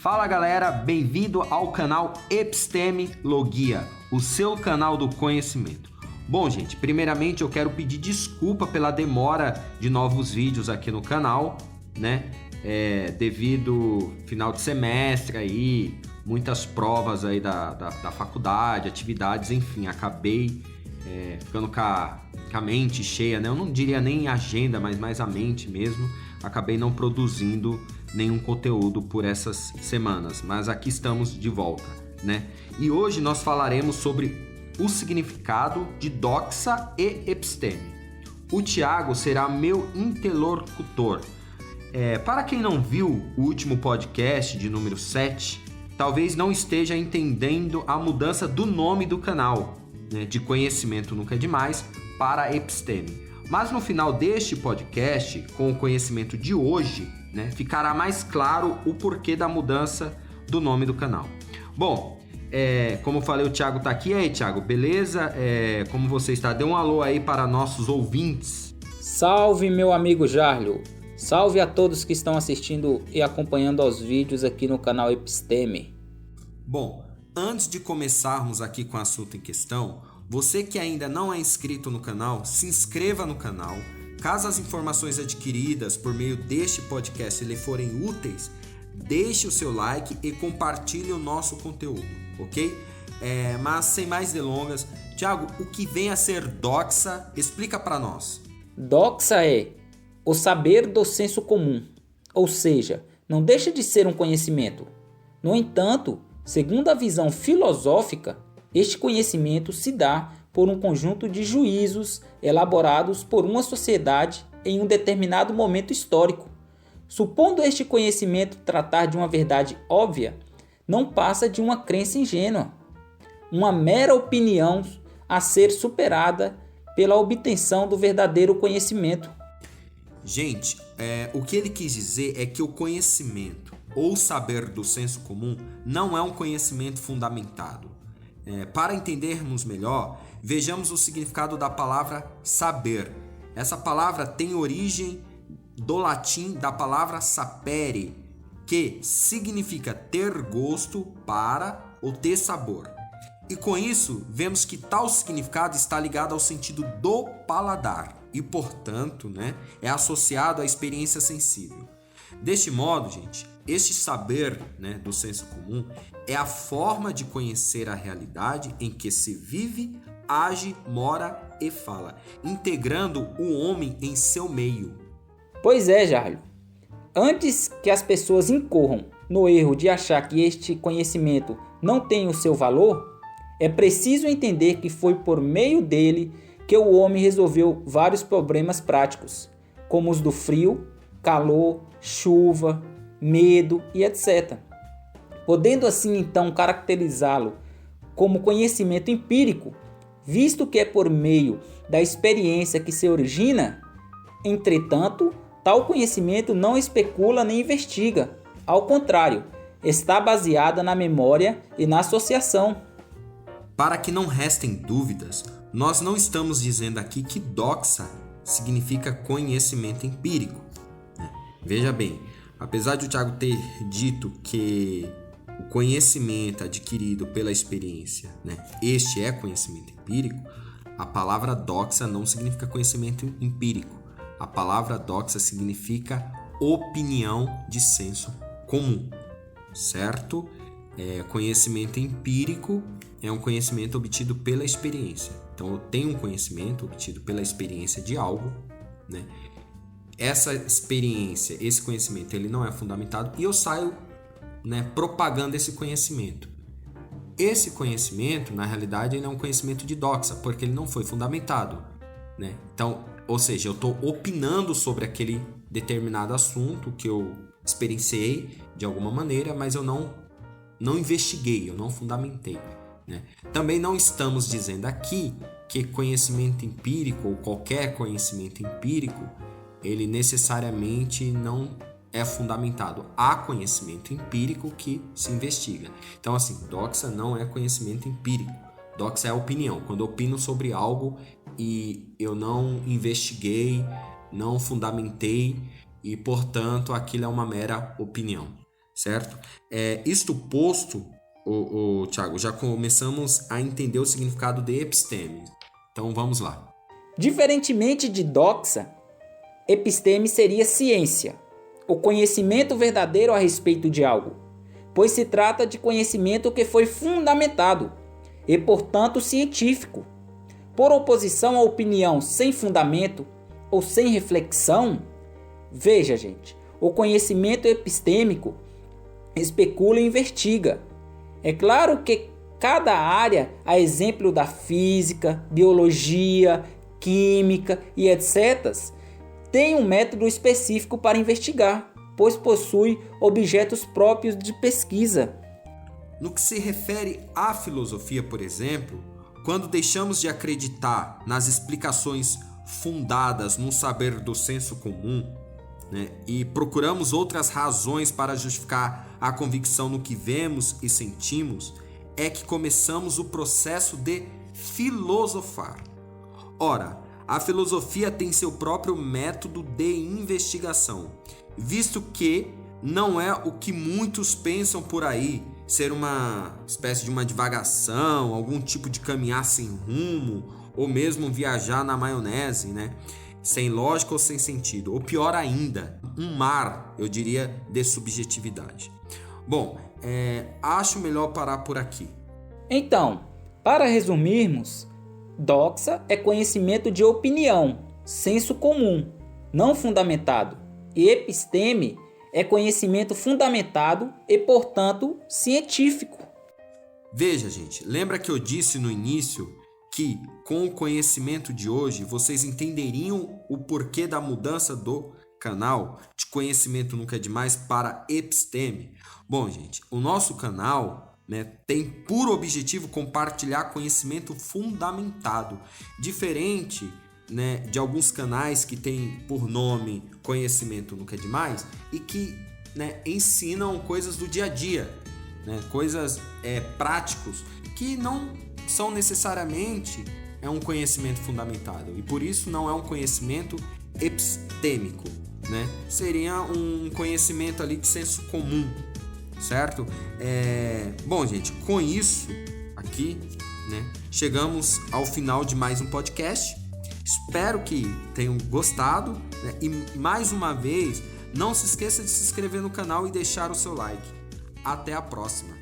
Fala galera, bem-vindo ao canal Epistemologia, o seu canal do conhecimento. Bom gente, primeiramente eu quero pedir desculpa pela demora de novos vídeos aqui no canal, né? Devido final de semestre aí, muitas provas aí da faculdade, atividades, enfim, acabei ficando com a mente cheia, né? Eu não diria nem agenda, mas mais a mente mesmo. Acabei não produzindo nenhum conteúdo por essas semanas, mas aqui estamos de volta, né? E hoje nós falaremos sobre o significado de doxa e episteme. O Thiago será meu interlocutor. Para quem não viu o último podcast de número 7, talvez não esteja entendendo a mudança do nome do canal, né? De conhecimento nunca é demais para episteme. Mas no final deste podcast, com o conhecimento de hoje, né, ficará mais claro o porquê da mudança do nome do canal. Bom, como eu falei, o Thiago está aqui. E aí, Thiago, beleza? Como você está? Dê um alô aí para nossos ouvintes. Salve, meu amigo Jarlio. Salve a todos que estão assistindo e acompanhando aos vídeos aqui no canal Episteme. Bom, antes de começarmos aqui com o assunto em questão, você que ainda não é inscrito no canal, se inscreva no canal. Caso as informações adquiridas por meio deste podcast lhe forem úteis, deixe o seu like e compartilhe o nosso conteúdo, ok? Mas sem mais delongas, Thiago, o que vem a ser doxa? Explica para nós. Doxa é o saber do senso comum, ou seja, não deixa de ser um conhecimento. No entanto, segundo a visão filosófica, este conhecimento se dá por um conjunto de juízos elaborados por uma sociedade em um determinado momento histórico. Supondo este conhecimento tratar de uma verdade óbvia, não passa de uma crença ingênua, uma mera opinião a ser superada pela obtenção do verdadeiro conhecimento. Gente, o que ele quis dizer é que o conhecimento ou saber do senso comum não é um conhecimento fundamentado. Para entendermos melhor, vejamos o significado da palavra saber. Essa palavra tem origem do latim da palavra sapere, que significa ter gosto para ou ter sabor. E com isso, vemos que tal significado está ligado ao sentido do paladar e, portanto, né, é associado à experiência sensível. Deste modo, gente, este saber, né, do senso comum é a forma de conhecer a realidade em que se vive, age, mora e fala, integrando o homem em seu meio. Pois é, Jarlio. Antes que as pessoas incorram no erro de achar que este conhecimento não tem o seu valor, é preciso entender que foi por meio dele que o homem resolveu vários problemas práticos, como os do frio, calor, chuva, medo e etc. Podendo assim então caracterizá-lo como conhecimento empírico, visto que é por meio da experiência que se origina. Entretanto, tal conhecimento não especula nem investiga, ao contrário, está baseada na memória e na associação. Para que não restem dúvidas, nós não estamos dizendo aqui que doxa significa conhecimento empírico. Veja bem, apesar de o Thiago ter dito que o conhecimento adquirido pela experiência, né, este é conhecimento empírico, a palavra doxa não significa conhecimento empírico. A palavra doxa significa opinião de senso comum, certo? Conhecimento empírico é um conhecimento obtido pela experiência. Então, eu tenho um conhecimento obtido pela experiência de algo, né? Essa experiência, esse conhecimento, ele não é fundamentado e eu saio, né, propagando esse conhecimento. Esse conhecimento, na realidade, ele é um conhecimento de doxa, porque ele não foi fundamentado, né? Então, ou seja, eu estou opinando sobre aquele determinado assunto que eu experienciei de alguma maneira, mas eu não investiguei, eu não fundamentei, né? Também não estamos dizendo aqui que conhecimento empírico ou qualquer conhecimento empírico ele necessariamente não é fundamentado. Há conhecimento empírico que se investiga. Então, assim, doxa não é conhecimento empírico. Doxa é opinião. Quando eu opino sobre algo e eu não investiguei, não fundamentei e, portanto, aquilo é uma mera opinião. certo? Isto posto, Tiago, já começamos a entender o significado de episteme. Então vamos lá. Diferentemente de doxa, episteme seria ciência, o conhecimento verdadeiro a respeito de algo, pois se trata de conhecimento que foi fundamentado e, portanto, científico. Por oposição à opinião sem fundamento ou sem reflexão, veja, gente, o conhecimento epistêmico especula e investiga. É claro que cada área, a exemplo da física, biologia, química e etc., tem um método específico para investigar, pois possui objetos próprios de pesquisa. No que se refere à filosofia, por exemplo, quando deixamos de acreditar nas explicações fundadas no saber do senso comum, né, e procuramos outras razões para justificar a convicção no que vemos e sentimos, é que começamos o processo de filosofar. Ora, a filosofia tem seu próprio método de investigação, visto que não é o que muitos pensam por aí, ser uma espécie de uma divagação, algum tipo de caminhar sem rumo, ou mesmo viajar na maionese, né? Sem lógica ou sem sentido, ou pior ainda, um mar, eu diria, de subjetividade. Bom, acho melhor parar por aqui. Então, para resumirmos, doxa é conhecimento de opinião, senso comum, não fundamentado, e episteme é conhecimento fundamentado e, portanto, científico. Veja, gente, lembra que eu disse no início que com o conhecimento de hoje vocês entenderiam o porquê da mudança do canal de Conhecimento Nunca é Demais para episteme? Bom, gente, o nosso canal, né, tem por objetivo compartilhar conhecimento fundamentado, diferente, né, de alguns canais que tem por nome Conhecimento Nunca é Demais e que, né, ensinam coisas do dia a dia, né, coisas práticos que não são necessariamente um conhecimento fundamentado e por isso não é um conhecimento epistêmico, né? Seria um conhecimento ali de senso comum, certo? Bom, gente, com isso aqui, né, chegamos ao final de mais um podcast. Espero que tenham gostado, né? E mais uma vez, não se esqueça de se inscrever no canal e deixar o seu like. Até a próxima!